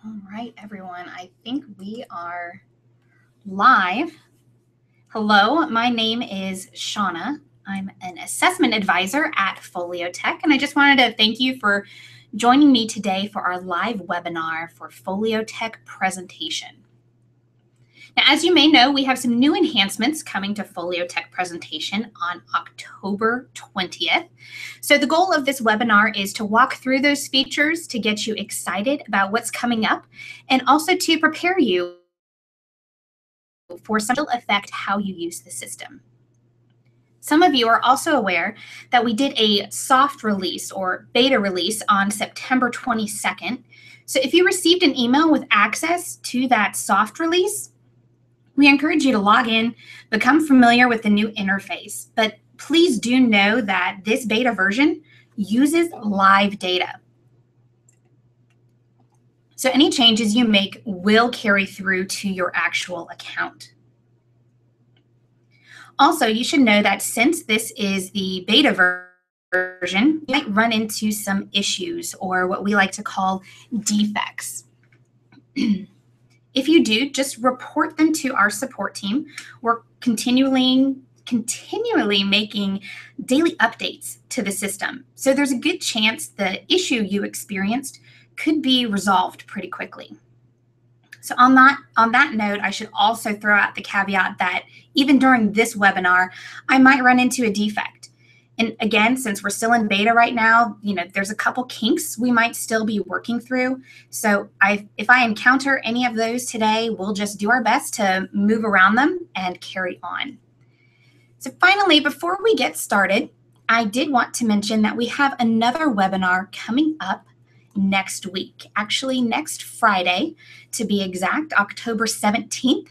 All right, everyone, I think we are live. Hello, my name is Shauna. I'm an assessment advisor at Foliotek, and I just wanted to thank you for joining me today for our live webinar for Foliotek Presentation. Now, as you may know, we have some new enhancements coming to Foliotek Presentation on October 20th. So the goal of this webinar is to walk through those features to get you excited about what's coming up and also to prepare you for some will affect how you use the system. Some of you are also aware that we did a soft release or beta release on September 22nd. So if you received an email with access to that soft release, we encourage you to log in, become familiar with the new interface. But please do know that this beta version uses live data. So any changes you make will carry through to your actual account. Also, you should know that since this is the beta version, you might run into some issues or what we like to call defects. If you do, just report them to our support team. We're continually making daily updates to the system. So there's a good chance the issue you experienced could be resolved pretty quickly. So on that note, I should also throw out the caveat that even during this webinar, I might run into a defect. And again, since we're still in beta right now, there's a couple kinks we might still be working through. So if I encounter any of those today, we'll just do our best to move around them and carry on. So finally, before we get started, I did want to mention that we have another webinar coming up next week, actually next Friday, to be exact, October 17th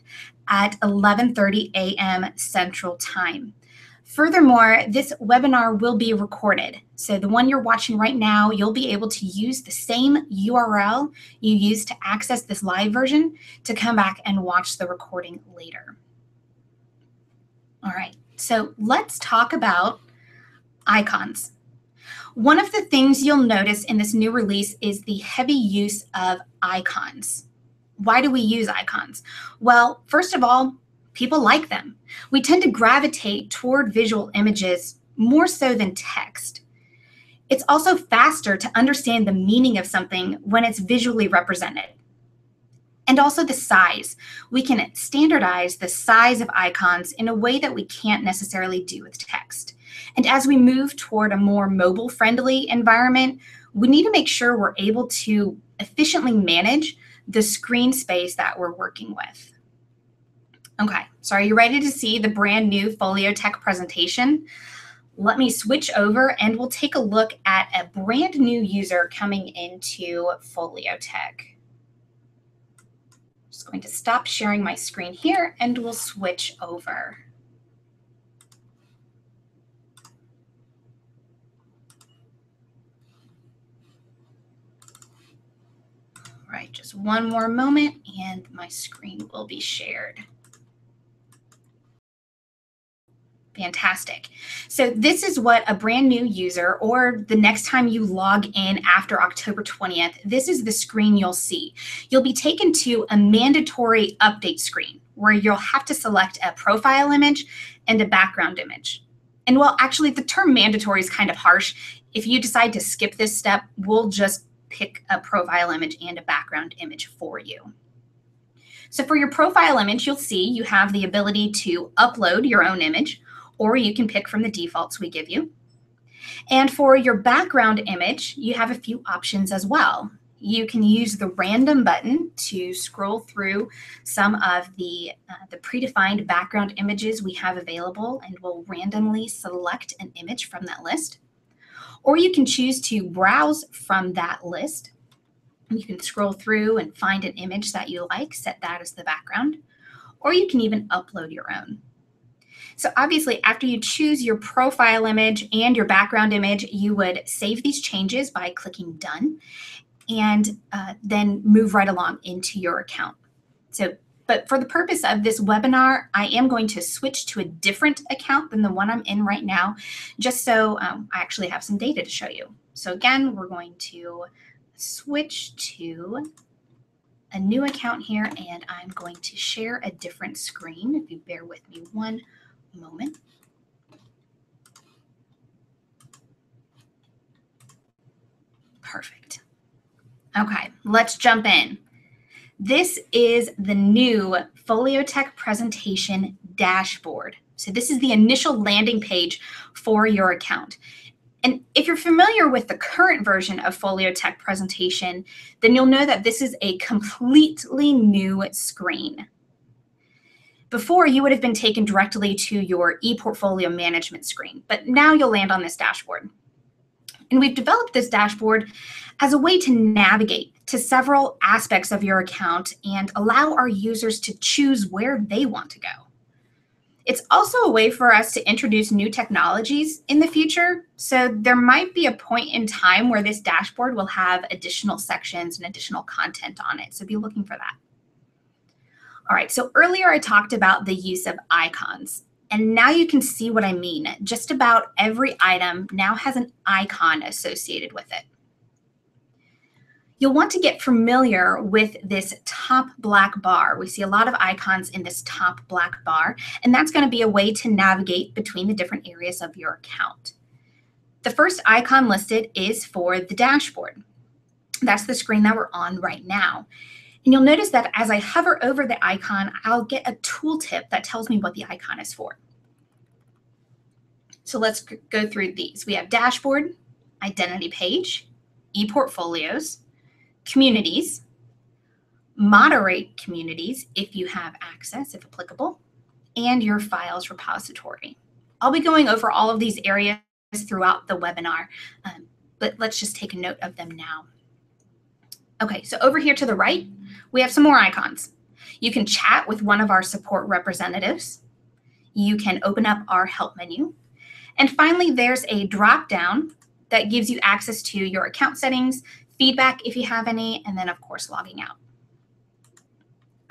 at 11:30 a.m. Central Time. Furthermore, this webinar will be recorded. So the one you're watching right now, you'll be able to use the same URL you used to access this live version to come back and watch the recording later. All right, so let's talk about icons. One of the things you'll notice in this new release is the heavy use of icons. Why do we use icons? Well, first of all, people like them. We tend to gravitate toward visual images more so than text. It's also faster to understand the meaning of something when it's visually represented. And also the size. We can standardize the size of icons in a way that we can't necessarily do with text. And as we move toward a more mobile-friendly environment, we need to make sure we're able to efficiently manage the screen space that we're working with. Okay, so are you ready to see the brand new Foliotek presentation? Let me switch over and we'll take a look at a brand new user coming into Foliotek. Just going to stop sharing my screen here and we'll switch over. All right, just one more moment and my screen will be shared. Fantastic. So this is what a brand new user, or the next time you log in after October 20th, this is the screen you'll see. You'll be taken to a mandatory update screen where you'll have to select a profile image and a background image. And well, actually the term mandatory is kind of harsh. If you decide to skip this step, we'll just pick a profile image and a background image for you. So for your profile image, you'll see you have the ability to upload your own image, or you can pick from the defaults we give you. And for your background image, you have a few options as well. You can use the random button to scroll through some of the predefined background images we have available, and we'll randomly select an image from that list. Or you can choose to browse from that list. You can scroll through and find an image that you like, set that as the background, or you can even upload your own. So obviously, after you choose your profile image and your background image, you would save these changes by clicking Done, and then move right along into your account. But for the purpose of this webinar, I am going to switch to a different account than the one I'm in right now, just so I actually have some data to show you. So again, we're going to switch to a new account here, and I'm going to share a different screen. If you bear with me one moment. Perfect. Okay, let's jump in. This is the new Foliotek Presentation dashboard. So this is the initial landing page for your account. And if you're familiar with the current version of Foliotek Presentation, then you'll know that this is a completely new screen. Before, you would have been taken directly to your ePortfolio management screen, but now you'll land on this dashboard. And we've developed this dashboard as a way to navigate to several aspects of your account and allow our users to choose where they want to go. It's also a way for us to introduce new technologies in the future. So there might be a point in time where this dashboard will have additional sections and additional content on it. So be looking for that. All right, so earlier I talked about the use of icons. And now you can see what I mean. Just about every item now has an icon associated with it. You'll want to get familiar with this top black bar. We see a lot of icons in this top black bar, and that's going to be a way to navigate between the different areas of your account. The first icon listed is for the dashboard. That's the screen that we're on right now. And you'll notice that as I hover over the icon, I'll get a tooltip that tells me what the icon is for. So let's go through these. We have dashboard, identity page, ePortfolios, communities, moderate communities if you have access, if applicable, and your files repository. I'll be going over all of these areas throughout the webinar, but let's just take a note of them now. Okay, so over here to the right, we have some more icons. You can chat with one of our support representatives. You can open up our help menu. And finally, there's a drop-down that gives you access to your account settings, feedback if you have any, and then, of course, logging out.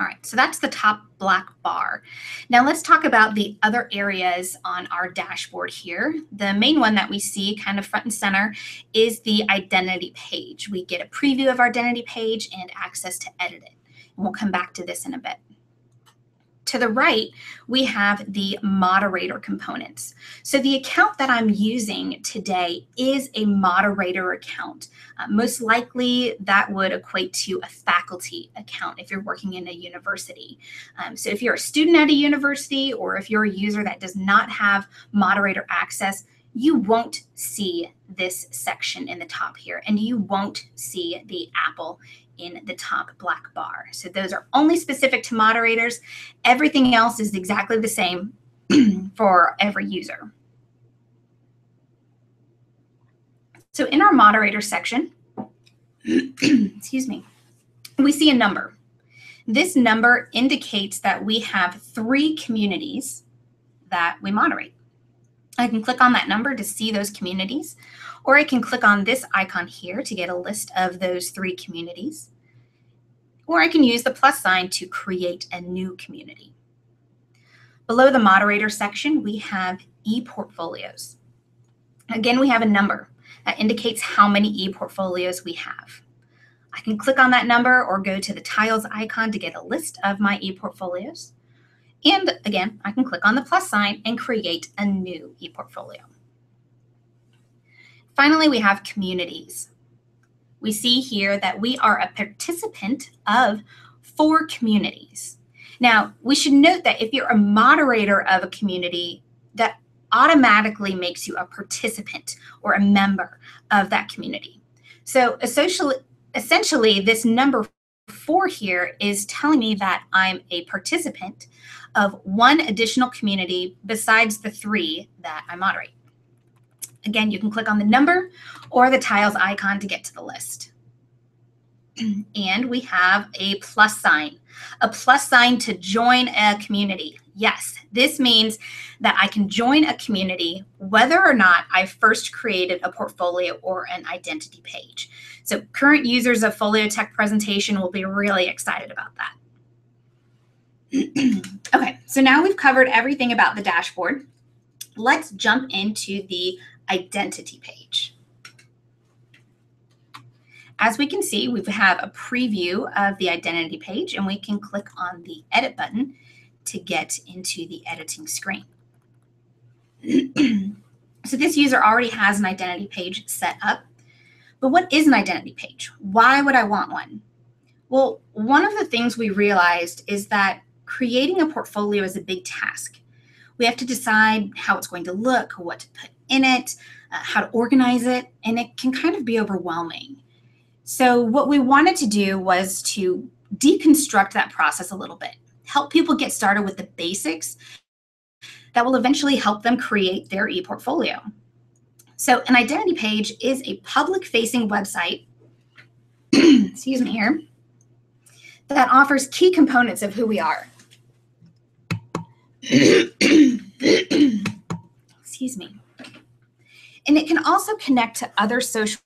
All right, so that's the top black bar. Now let's talk about the other areas on our dashboard here. The main one that we see kind of front and center is the identity page. We get a preview of our identity page and access to edit it. And we'll come back to this in a bit. To the right, we have the moderator components. So the account that I'm using today is a moderator account. Most likely that would equate to a faculty account if you're working in a university. So if you're a student at a university or if you're a user that does not have moderator access, you won't see this section in the top here, and you won't see the apple in the top black bar. So those are only specific to moderators. Everything else is exactly the same for every user. So in our moderator section, excuse me, we see a number. This number indicates that we have 3 communities that we moderate. I can click on that number to see those communities, or I can click on this icon here to get a list of those 3 communities, or I can use the plus sign to create a new community. Below the moderator section, we have ePortfolios. Again, we have a number that indicates how many ePortfolios we have. I can click on that number or go to the tiles icon to get a list of my ePortfolios. And again, I can click on the plus sign and create a new ePortfolio. Finally, we have communities. We see here that we are a participant of 4 communities. Now, we should note that if you're a moderator of a community, that automatically makes you a participant or a member of that community. So essentially, this number 4 here is telling me that I'm a participant of 1 additional community besides the 3 that I moderate. Again, you can click on the number or the tiles icon to get to the list. And we have a plus sign to join a community. Yes, this means that I can join a community whether or not I first created a portfolio or an identity page. So current users of Foliotek Presentation will be really excited about that. Okay, so now we've covered everything about the dashboard. Let's jump into the identity page. As we can see, we have a preview of the identity page, and we can click on the edit button to get into the editing screen. So this user already has an identity page set up. But what is an identity page? Why would I want one? Well, one of the things we realized is that creating a portfolio is a big task. We have to decide how it's going to look, what to put in it, how to organize it, and it can kind of be overwhelming. So what we wanted to do was to deconstruct that process a little bit, help people get started with the basics that will eventually help them create their e-portfolio. So an identity page is a public-facing website, excuse me here, that offers key components of who we are. Excuse me. And it can also connect to other social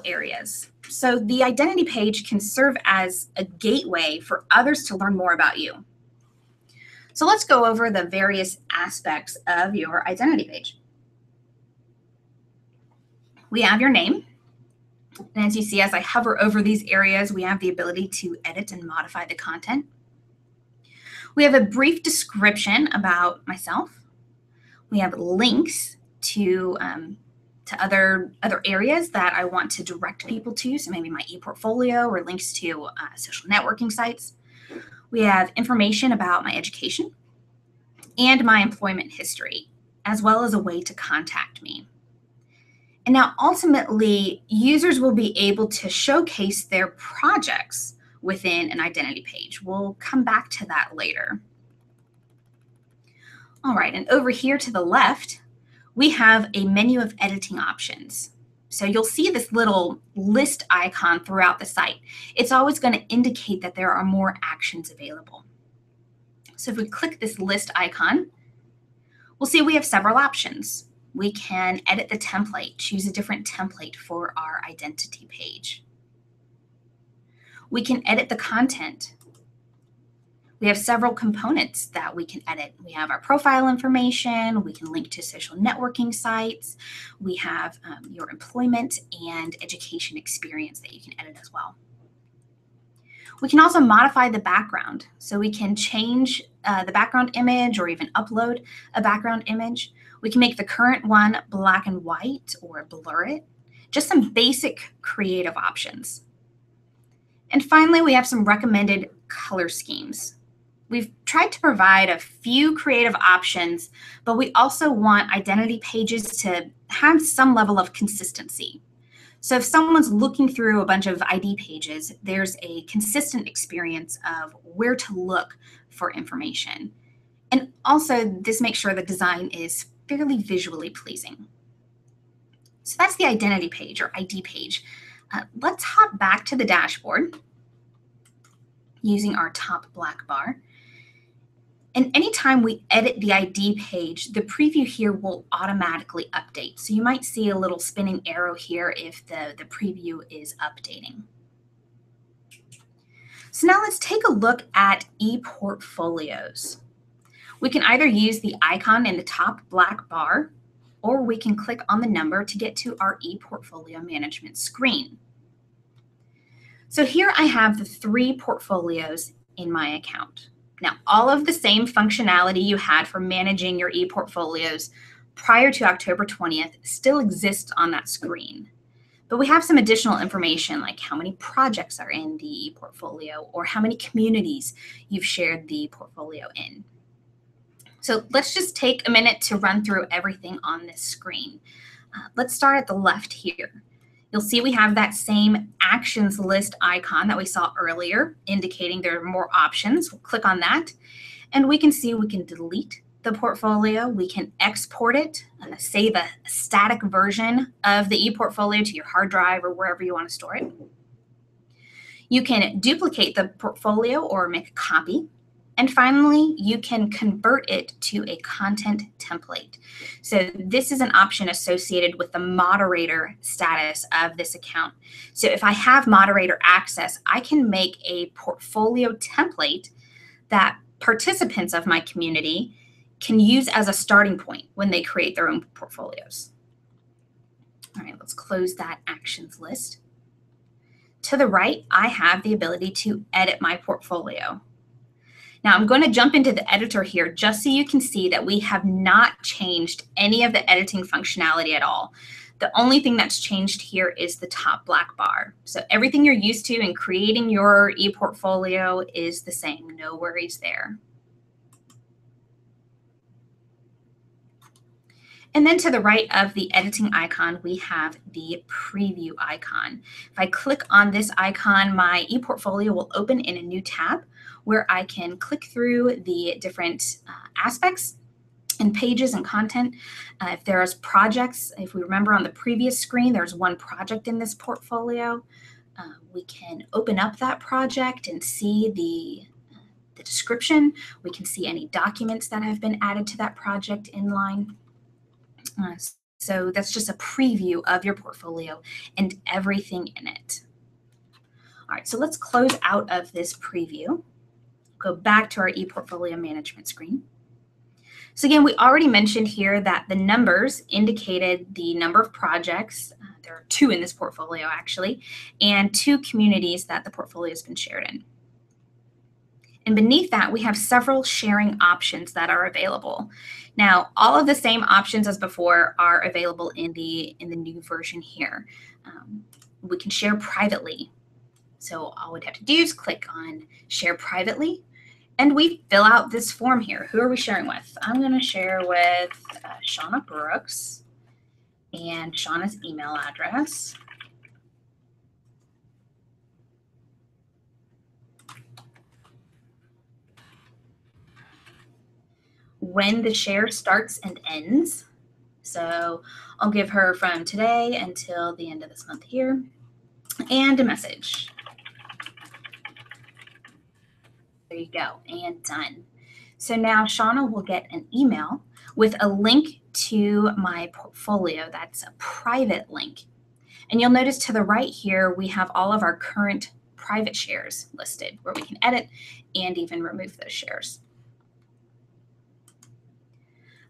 areas. So the identity page can serve as a gateway for others to learn more about you. So let's go over the various aspects of your identity page. We have your name. And as you see, as I hover over these areas, we have the ability to edit and modify the content. We have a brief description about myself. We have links to other areas that I want to direct people to, so maybe my e-portfolio or links to social networking sites. We have information about my education and my employment history, as well as a way to contact me. And now ultimately, users will be able to showcase their projects within an identity page. We'll come back to that later. All right, and over here to the left, we have a menu of editing options. So you'll see this little list icon throughout the site. It's always going to indicate that there are more actions available. So if we click this list icon, we'll see we have several options. We can edit the template, choose a different template for our identity page. We can edit the content. We have several components that we can edit. We have our profile information. We can link to social networking sites. We have your employment and education experience that you can edit as well. We can also modify the background. So we can change the background image or even upload a background image. We can make the current one black and white or blur it. Just some basic creative options. And finally, we have some recommended color schemes. We've tried to provide a few creative options, but we also want identity pages to have some level of consistency. So if someone's looking through a bunch of ID pages, there's a consistent experience of where to look for information. And also, this makes sure the design is fairly visually pleasing. So that's the identity page or ID page. Let's hop back to the dashboard using our top black bar. And anytime we edit the ID page, the preview here will automatically update. So you might see a little spinning arrow here if the preview is updating. So now let's take a look at e-portfolios. We can either use the icon in the top black bar, or we can click on the number to get to our e-portfolio management screen. So here I have the 3 portfolios in my account. Now, all of the same functionality you had for managing your e-portfolios prior to October 20th still exists on that screen. But we have some additional information like how many projects are in the e-portfolio or how many communities you've shared the portfolio in. So let's just take a minute to run through everything on this screen. Let's start at the left here. You'll see we have that same actions list icon that we saw earlier, indicating there are more options. We'll click on that, and we can see we can delete the portfolio. We can export it, save a static version of the e-portfolio to your hard drive or wherever you want to store it. You can duplicate the portfolio or make a copy. And finally, you can convert it to a content template. So this is an option associated with the moderator status of this account. So if I have moderator access, I can make a portfolio template that participants of my community can use as a starting point when they create their own portfolios. All right, let's close that actions list. to the right, I have the ability to edit my portfolio. Now I'm going to jump into the editor here just so you can see that we have not changed any of the editing functionality at all. The only thing that's changed here is the top black bar. So everything you're used to in creating your ePortfolio is the same. No worries there. And then to the right of the editing icon, we have the preview icon. If I click on this icon, my ePortfolio will open in a new tab where I can click through the different aspects and pages and content. If there's projects, if we remember on the previous screen, there's one project in this portfolio. We can open up that project and see the description. We can see any documents that have been added to that project inline. So that's just a preview of your portfolio and everything in it. All right, so let's close out of this preview. Go back to our ePortfolio management screen. So again, we already mentioned here that the numbers indicated the number of projects. There are 2 in this portfolio actually, and 2 communities that the portfolio has been shared in. And beneath that, we have several sharing options that are available. Now, all of the same options as before are available in the new version here. We can share privately. So all we'd have to do is click on Share Privately, and we fill out this form here. Who are we sharing with? I'm going to share with Shauna Brooks and Shauna's email address. When the share starts and ends. So I'll give her from today until the end of this month here, and a message. There you go, and done. So now Shauna will get an email with a link to my portfolio. That's a private link. And you'll notice to the right here, we have all of our current private shares listed where we can edit and even remove those shares.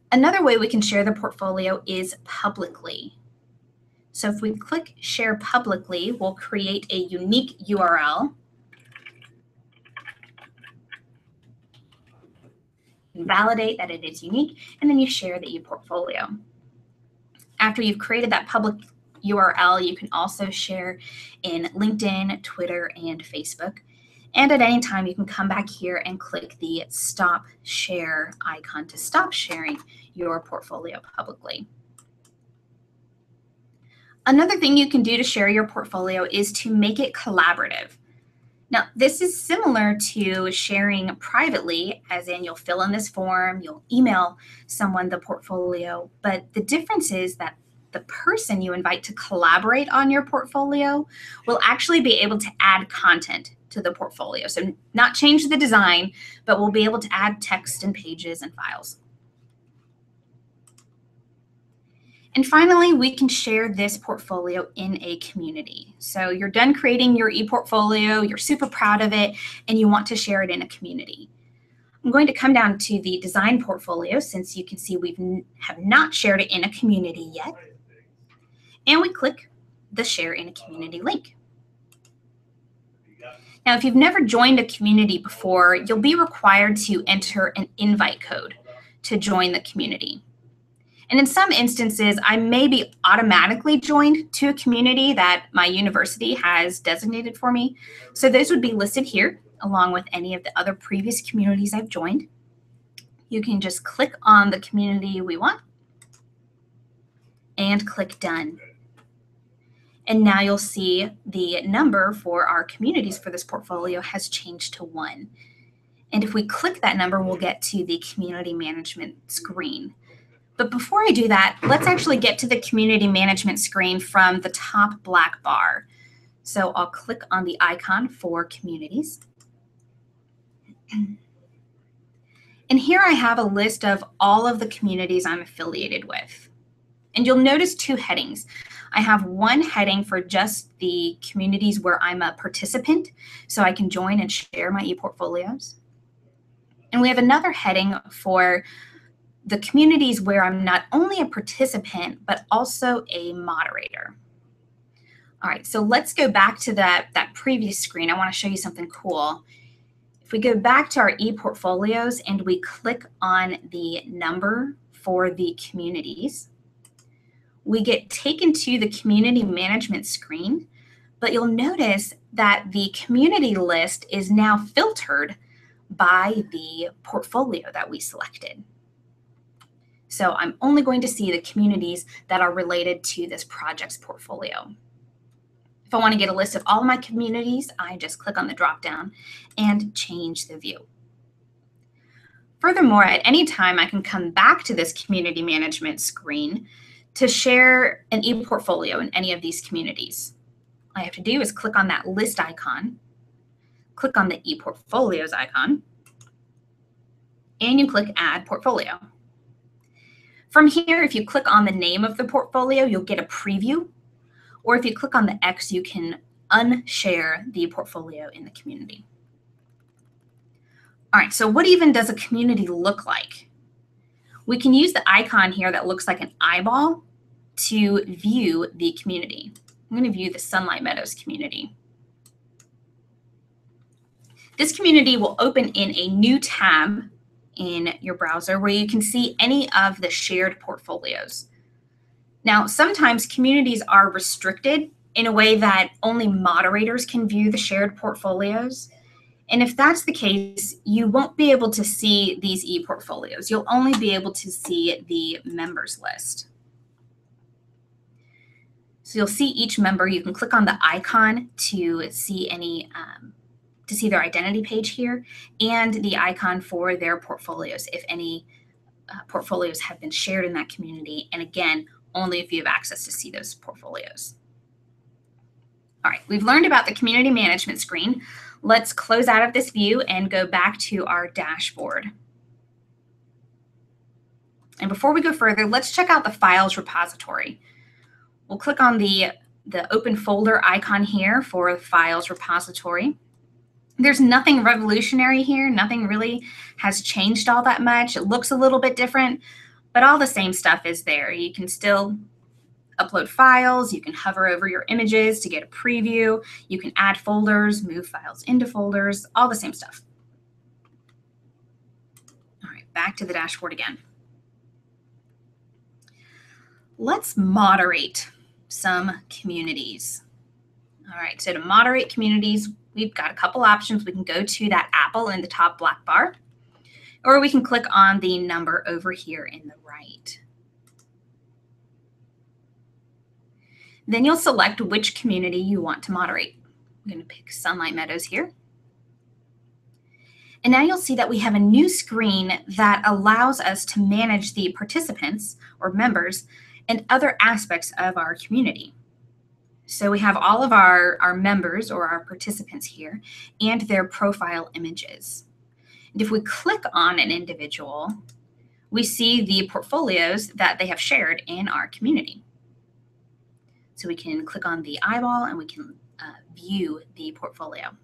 Another way we can share the portfolio is publicly. So if we click Share Publicly, we'll create a unique URL. Validate that it is unique, and then you share the ePortfolio. After you've created that public URL, you can also share in LinkedIn, Twitter, and Facebook. And at any time, you can come back here and click the Stop Share icon to stop sharing your portfolio publicly. Another thing you can do to share your portfolio is to make it collaborative. Now, this is similar to sharing privately, as in you'll fill in this form, you'll email someone the portfolio, but the difference is that the person you invite to collaborate on your portfolio will actually be able to add content to the portfolio. So not change the design, but we'll be able to add text and pages and files. And finally, we can share this portfolio in a community. So you're done creating your ePortfolio, you're super proud of it, and you want to share it in a community. I'm going to come down to the design portfolio since you can see we have not shared it in a community yet. And we click the Share in a Community link. Now, if you've never joined a community before, you'll be required to enter an invite code to join the community. And in some instances, I may be automatically joined to a community that my university has designated for me. So those would be listed here, along with any of the other previous communities I've joined. You can just click on the community we want and click Done. And now you'll see the number for our communities for this portfolio has changed to 1. And if we click that number, we'll get to the community management screen. But before I do that, let's actually get to the community management screen from the top black bar. So I'll click on the icon for communities. And here I have a list of all of the communities I'm affiliated with. And you'll notice 2 headings. I have one heading for just the communities where I'm a participant, so I can join and share my ePortfolios. And we have another heading for the communities where I'm not only a participant, but also a moderator. All right, so let's go back to that previous screen. I want to show you something cool. If we go back to our ePortfolios and we click on the number for the communities, we get taken to the community management screen, but you'll notice that the community list is now filtered by the portfolio that we selected. So I'm only going to see the communities that are related to this project's portfolio. If I want to get a list of all of my communities, I just click on the drop-down and change the view. Furthermore, at any time, I can come back to this community management screen to share an ePortfolio in any of these communities. All I have to do is click on that list icon, click on the ePortfolios icon, and you click Add Portfolio. From here, if you click on the name of the portfolio, you'll get a preview. Or if you click on the X, you can unshare the portfolio in the community. All right, so what even does a community look like? We can use the icon here that looks like an eyeball to view the community. I'm going to view the Sunlight Meadows community. This community will open in a new tab in your browser where you can see any of the shared portfolios. Now, sometimes communities are restricted in a way that only moderators can view the shared portfolios. And if that's the case, you won't be able to see these ePortfolios. You'll only be able to see the members list. So you'll see each member. You can click on the icon to see any to see their identity page here, and the icon for their portfolios if any portfolios have been shared in that community. And again, only if you have access to see those portfolios. All right, we've learned about the community management screen. Let's close out of this view and go back to our dashboard. And before we go further, let's check out the files repository. We'll click on the open folder icon here for the files repository. There's nothing revolutionary here. Nothing really has changed all that much. It looks a little bit different, but all the same stuff is there. You can still upload files. You can hover over your images to get a preview. You can add folders, move files into folders, all the same stuff. All right, back to the dashboard again. Let's moderate some communities. All right, so to moderate communities, we've got a couple options. We can go to that apple in the top black bar, or we can click on the number over here in the right. Then you'll select which community you want to moderate. I'm going to pick Sunlight Meadows here. And now you'll see that we have a new screen that allows us to manage the participants or members and other aspects of our community. So we have all of our members or our participants here and their profile images. And if we click on an individual, we see the portfolios that they have shared in our community. So we can click on the eyeball and we can view the portfolio.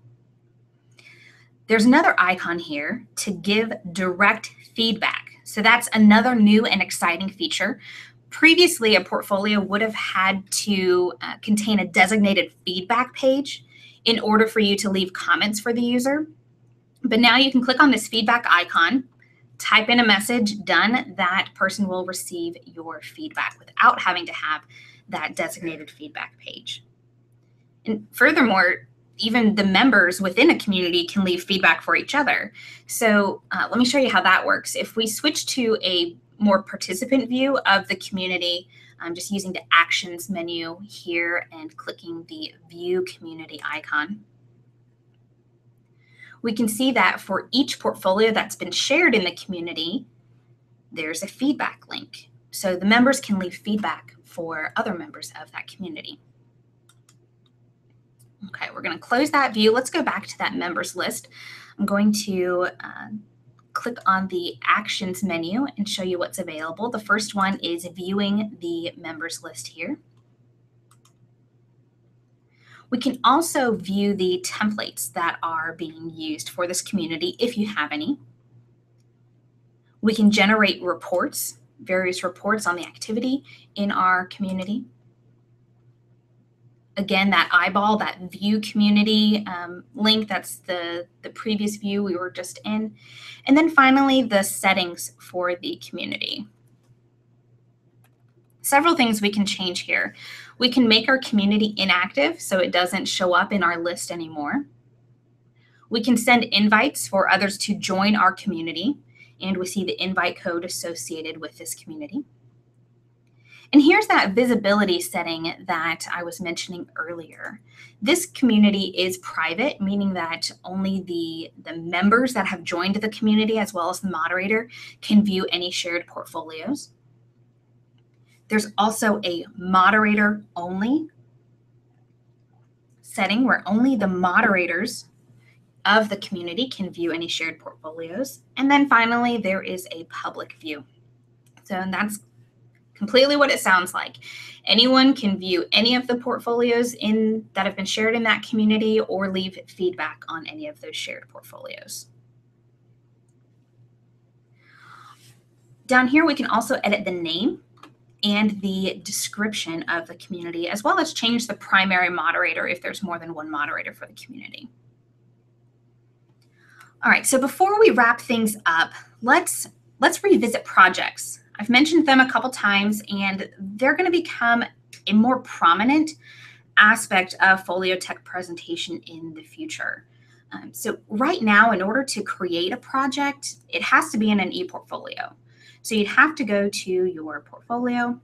There's another icon here to give direct feedback. So that's another new and exciting feature. Previously, a portfolio would have had to contain a designated feedback page in order for you to leave comments for the user. But now you can click on this feedback icon, type in a message, done. That person will receive your feedback without having to have that designated feedback page. And furthermore, even the members within a community can leave feedback for each other. So let me show you how that works. If we switch to a more participant view of the community, I'm just using the actions menu here and clicking the view community icon. We can see that for each portfolio that's been shared in the community, there's a feedback link. So the members can leave feedback for other members of that community. Okay, we're going to close that view. Let's go back to that members list. I'm going to click on the actions menu and show you what's available. The first one is viewing the members list here. We can also view the templates that are being used for this community if you have any. We can generate reports, various reports on the activity in our community. Again, that eyeball, that view community link, that's the previous view we were just in. And then finally, the settings for the community. Several things we can change here. We can make our community inactive so it doesn't show up in our list anymore. We can send invites for others to join our community, and we see the invite code associated with this community. And here's that visibility setting that I was mentioning earlier. This community is private, meaning that only the members that have joined the community, as well as the moderator, can view any shared portfolios. There's also a moderator only setting where only the moderators of the community can view any shared portfolios. And then finally, there is a public view. So that's completely what it sounds like. Anyone can view any of the portfolios that have been shared in that community or leave feedback on any of those shared portfolios. Down here, we can also edit the name and the description of the community, as well as change the primary moderator if there's more than one moderator for the community. All right, so before we wrap things up, let's revisit projects. I've mentioned them a couple times, and they're going to become a more prominent aspect of Foliotek Presentation in the future. So right now, in order to create a project, it has to be in an ePortfolio. So you'd have to go to your portfolio.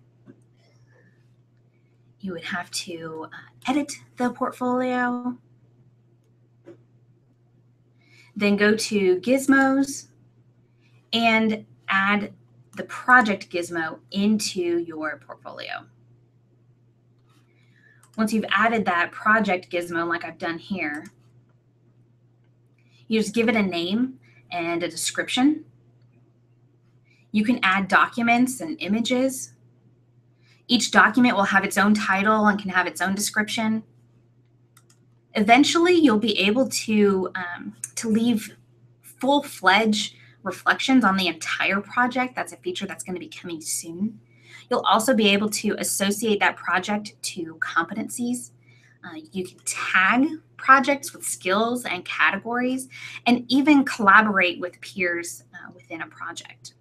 You would have to edit the portfolio. Then go to Gizmos and add the project gizmo into your portfolio. Once you've added that project gizmo, like I've done here, you just give it a name and a description. You can add documents and images. Each document will have its own title and can have its own description. Eventually, you'll be able to leave full-fledged reflections on the entire project. That's a feature that's going to be coming soon. You'll also be able to associate that project to competencies. You can tag projects with skills and categories, and even collaborate with peers within a project.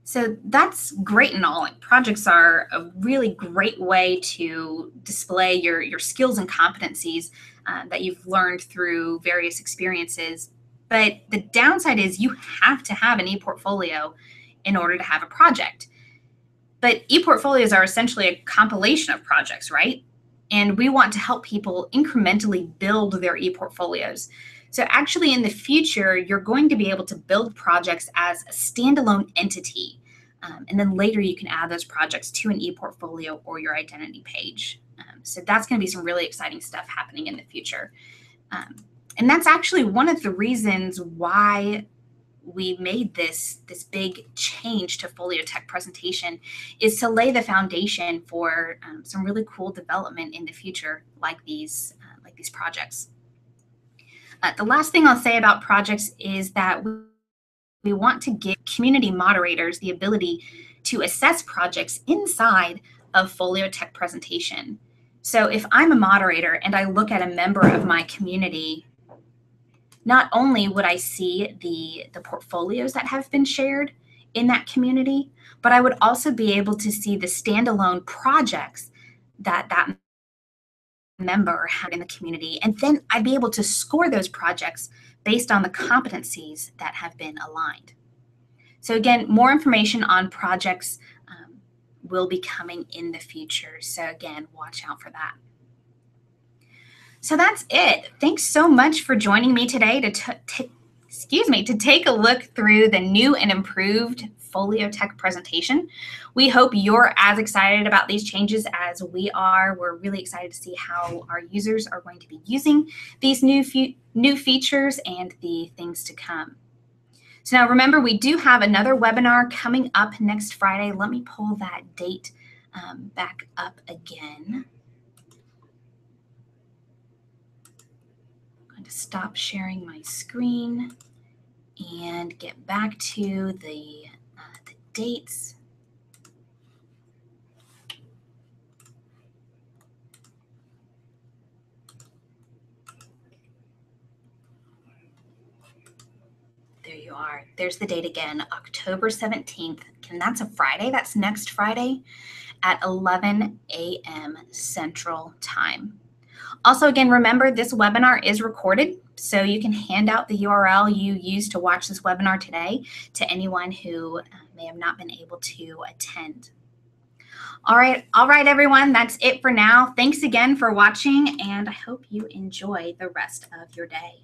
So that's great and all. Like, projects are a really great way to display your skills and competencies that you've learned through various experiences. But the downside is you have to have an ePortfolio in order to have a project. But ePortfolios are essentially a compilation of projects, right? And we want to help people incrementally build their ePortfolios. So actually in the future, you're going to be able to build projects as a standalone entity. And then later you can add those projects to an ePortfolio or your identity page. So that's going to be some really exciting stuff happening in the future. And that's actually one of the reasons why we made this big change to Foliotek Presentation, is to lay the foundation for some really cool development in the future, like these projects. The last thing I'll say about projects is that we want to give community moderators the ability to assess projects inside of Foliotek Presentation. So if I'm a moderator and I look at a member of my community, not only would I see the portfolios that have been shared in that community, but I would also be able to see the standalone projects that member had in the community. And then I'd be able to score those projects based on the competencies that have been aligned. So again, more information on projects will be coming in the future. So again, watch out for that. So that's it. Thanks so much for joining me today to take a look through the new and improved Foliotek Presentation. We hope you're as excited about these changes as we are. We're really excited to see how our users are going to be using these new features and the things to come. So now remember, we do have another webinar coming up next Friday. Let me pull that date back up again. I'm going to stop sharing my screen and get back to the dates. there you are. There's the date again, October 17th. And that's a Friday. That's next Friday at 11 a.m. Central Time. Also, again, remember this webinar is recorded, so you can hand out the URL you used to watch this webinar today to anyone who may have not been able to attend. All right, everyone, that's it for now. Thanks again for watching, and I hope you enjoy the rest of your day.